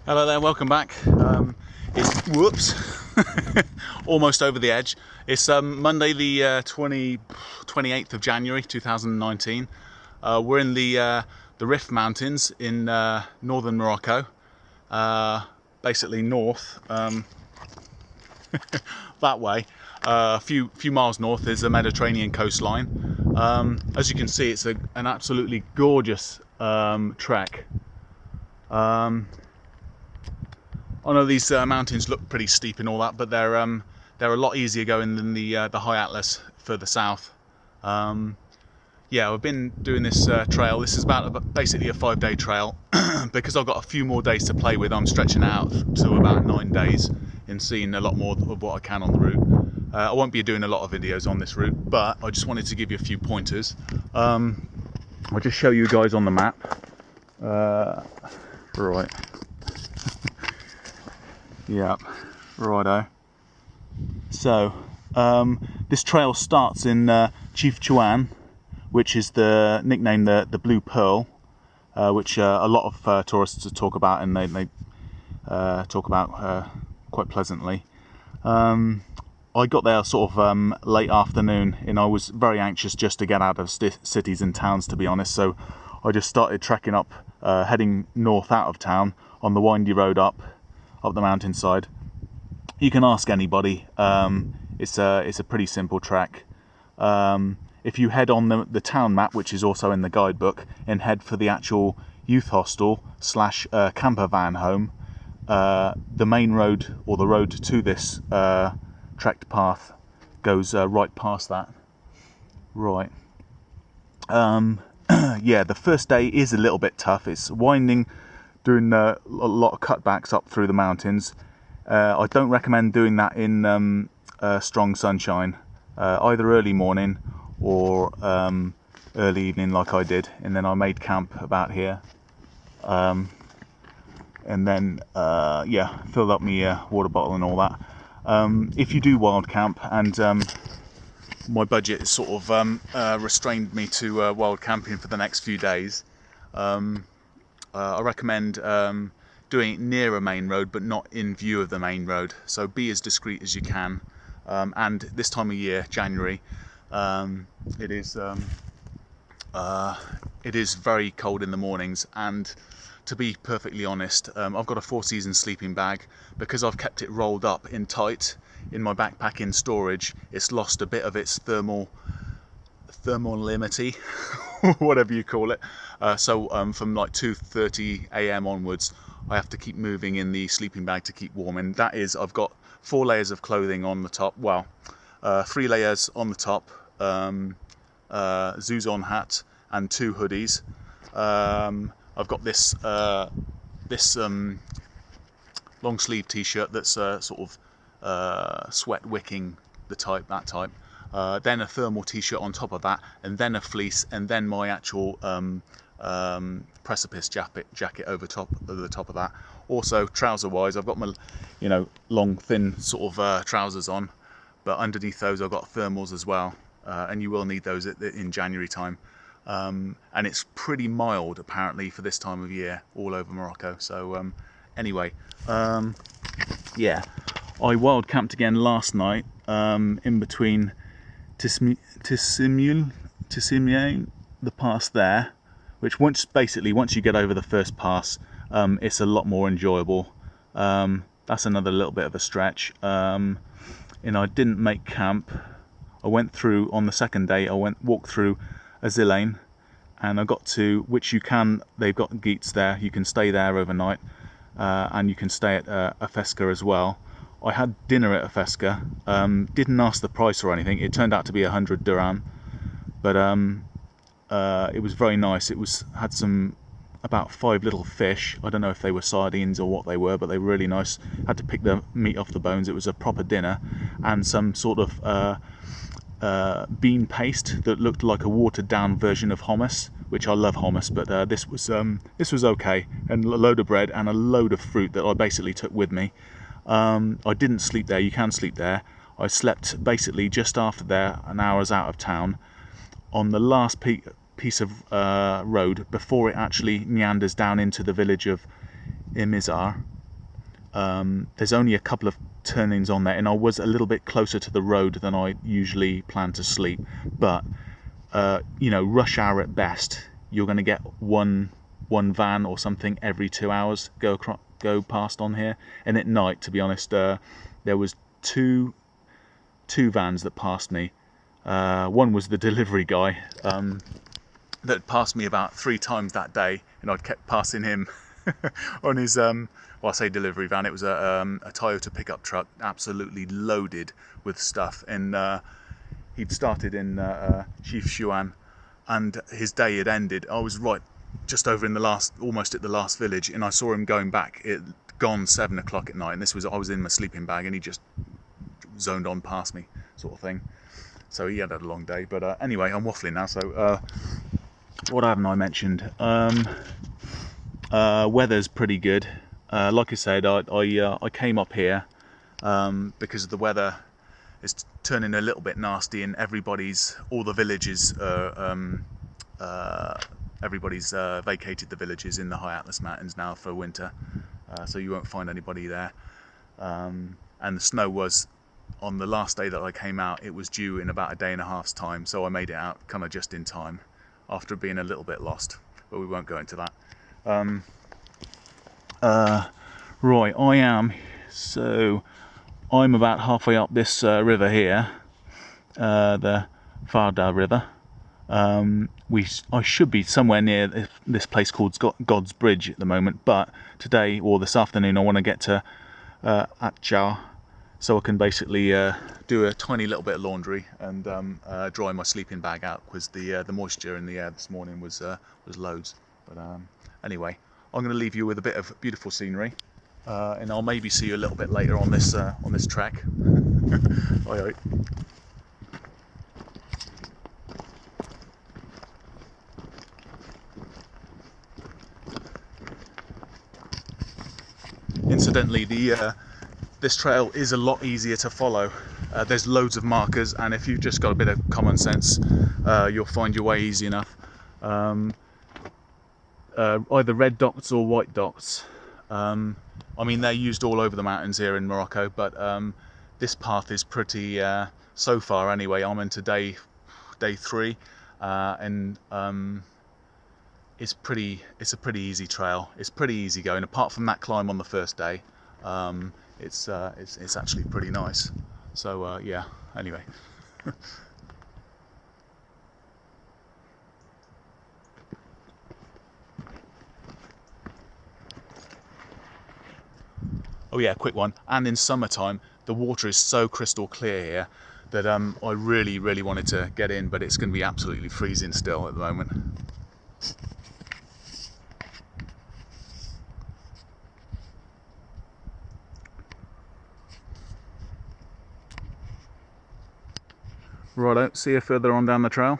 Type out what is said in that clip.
Hello there, welcome back. It's whoops, almost over the edge. It's Monday the 28th of January 2019. We're in the Rif Mountains in northern Morocco, basically north, that way. A few miles north is the Mediterranean coastline. As you can see, it's an absolutely gorgeous trek. I know these mountains look pretty steep and all that, but they're a lot easier going than the High Atlas further south. Yeah, I've been doing this trail. This is basically a 5-day trail. Because I've got a few more days to play with, I'm stretching out to about 9 days and seeing a lot more of what I can on the route. I won't be doing a lot of videos on this route, but I just wanted to give you a few pointers. I'll just show you guys on the map. Right. Yep, righto. So, this trail starts in Chief Chouan, which is the nickname the Blue Pearl, which a lot of tourists talk about, and they talk about quite pleasantly. I got there sort of late afternoon, and I was very anxious just to get out of cities and towns, to be honest. So I just started trekking up, heading north out of town on the windy road up the mountainside. You can ask anybody. It's a pretty simple trek. If you head on the town map, which is also in the guidebook, and head for the actual youth hostel / camper van home, the main road, or the road to this trekked path, goes right past that. Right. Yeah, the first day is a little bit tough. It's winding, doing a lot of cutbacks up through the mountains. I don't recommend doing that in strong sunshine, either early morning or early evening like I did. And then I made camp about here, and then yeah, filled up my water bottle and all that. If you do wild camp, and my budget is sort of restrained me to wild camping for the next few days, I recommend doing it near a main road, but not in view of the main road. So be as discreet as you can. And this time of year, January, it is very cold in the mornings. And to be perfectly honest, I've got a 4-season sleeping bag. Because I've kept it rolled up in tight in my backpack in storage, it's lost a bit of its thermalimity, whatever you call it. So from like 2:30 a.m. onwards, I have to keep moving in the sleeping bag to keep warm. And that is, I've got 4 layers of clothing on the top. Well, 3 layers on the top, Zuzon hat and 2 hoodies. I've got this long sleeve t-shirt that's sort of sweat wicking, that type. Then a thermal t-shirt on top of that, and then a fleece, and then my actual precipice jacket over the top of that. Also, trouser wise, I've got my long thin sort of trousers on, but underneath those I've got thermals as well, and you will need those in January time. And it's pretty mild apparently for this time of year all over Morocco. So anyway, yeah, I wild camped again last night in between Tissimule, the pass there, which once you get over the first pass, it's a lot more enjoyable. That's another little bit of a stretch. And I didn't make camp. I went through on the second day. Walked through Azilane, and I got to they've got geets there. You can stay there overnight, and you can stay at Afesca as well. I had dinner at Afesca. Didn't ask the price or anything. It turned out to be 100 dirham, but it was very nice. It had about 5 little fish. I don't know if they were sardines or what they were, but they were really nice. Had to pick the meat off the bones. It was a proper dinner, and some sort of bean paste that looked like a watered down version of hummus, which I love hummus, but this was okay, and a load of bread and a load of fruit that I basically took with me. I didn't sleep there. You can sleep there. I slept basically just after there, an hour's out of town, on the last piece of road before it actually meanders down into the village of Imizar. There's only a couple of turnings on there, and I was a little bit closer to the road than I usually plan to sleep. But you know, rush hour at best, you're going to get one van or something every 2 hours go past on here. And at night, to be honest, there was two vans that passed me. One was the delivery guy that passed me about 3 times that day, and I'd kept passing him on his well, I say delivery van, it was a Toyota pickup truck, absolutely loaded with stuff. And he'd started in Shifshuan, and his day had ended. I was right just over in the last, almost at the last village, and I saw him going back. It gone 7 o'clock at night, and I was in my sleeping bag, and he just zoned on past me, sort of thing. So he had a long day. But anyway, I'm waffling now. So what haven't I mentioned? Weather's pretty good. Like I said, I came up here because the weather is turning a little bit nasty, and all the villages, everybody's vacated the villages in the High Atlas Mountains now for winter, so you won't find anybody there. And the snow was, on the last day that I came out, it was due in about a day and a half's time, so I made it out kind of just in time after being a little bit lost, but we won't go into that. Right, I'm about halfway up this river here, the Farda river. I should be somewhere near this place called God's Bridge at the moment, but today or this afternoon I want to get to Atjar, so I can basically do a tiny little bit of laundry and dry my sleeping bag out, because the moisture in the air this morning was loads. But anyway, I'm going to leave you with a bit of beautiful scenery, and I'll maybe see you a little bit later on this trek. Oi, oi. Incidentally, this trail is a lot easier to follow. There's loads of markers, and if you've just got a bit of common sense, you'll find your way easy enough. Either red dots or white dots. I mean, they're used all over the mountains here in Morocco, but this path is pretty, so far anyway, I'm into day 3, and it's a pretty easy trail. It's pretty easy going, apart from that climb on the first day. It's actually pretty nice. So yeah, anyway. Oh yeah, quick one. And in summertime, the water is so crystal clear here that I really wanted to get in, but it's going to be absolutely freezing still at the moment. Righto, see you further on down the trail.